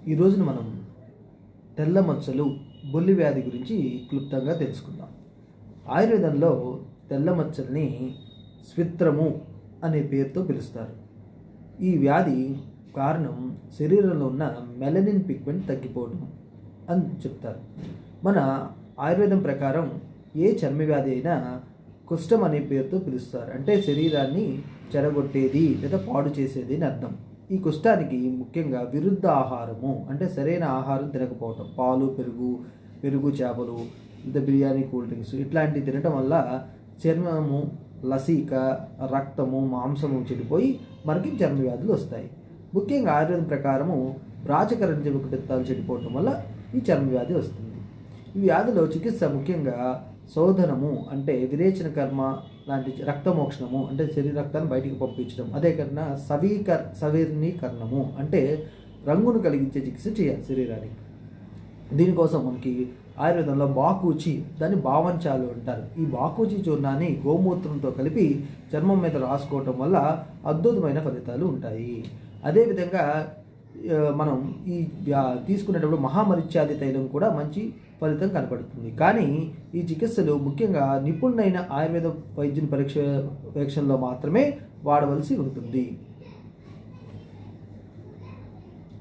ఈ రోజున మనం తెల్ల మచ్చలు, బొల్లి వ్యాధి గురించి క్లుప్తంగా తెలుసుకుందాం. ఆయుర్వేదంలో తెల్ల మచ్చల్ని స్విత్రము అనే పేరుతో పిలుస్తారు. ఈ వ్యాధి కారణం శరీరంలో ఉన్న మెలనిన్ పిగ్మెంట్ తగ్గిపోవడం అని చెప్తారు. మన ఆయుర్వేదం ప్రకారం ఏ చర్మ వ్యాధి అయినా కుష్ఠం అనే పేరుతో పిలుస్తారు. అంటే శరీరాన్ని చెడగొట్టేది లేదా పాడు చేసేది అని అర్థం. ఈ కుష్ఠానికి ముఖ్యంగా విరుద్ధ ఆహారము అంటే సరైన ఆహారం తినకపోవటం, పాలు, పెరుగు, చేపలు, లేదా బిర్యానీ, కూల్ డ్రింక్స్ ఇట్లాంటివి తినటం వల్ల చర్మము, లసిక, రక్తము, మాంసము చెడిపోయి మనకి చర్మ వ్యాధులు వస్తాయి. ముఖ్యంగా ఆయుర్వేదం ప్రకారము రాజకరంజ పిత్తాలు చెడిపోవటం వల్ల ఈ చర్మ వ్యాధి వస్తుంది. ఈ వ్యాధిలో చికిత్స ముఖ్యంగా శోధనము అంటే విరేచన కర్మ లాంటి, రక్తమోక్షణము అంటే శరీర రక్తాన్ని బయటికి పంపించడం, అదే కన్నా సవీర్ణీకరణము అంటే రంగును కలిగించే చికిత్స చేయాలి శరీరానికి. దీనికోసం మనకి ఆయుర్వేదంలో బాకూచి, దాన్ని బావంచాలు అంటారు. ఈ బాకూచి చూర్ణాన్ని గోమూత్రంతో కలిపి చర్మం మీద రాసుకోవటం వల్ల అద్భుతమైన ఫలితాలు ఉంటాయి. అదేవిధంగా మనం ఈ తీసుకునేటప్పుడు మహామరిత్యాది తైలం కూడా మంచి ఫలితం కనపడుతుంది. కానీ ఈ చికిత్సలు ముఖ్యంగా నిపుణులైన ఆయుర్వేద వైద్యుని పరీక్షల్లో మాత్రమే వాడవలసి ఉంటుంది.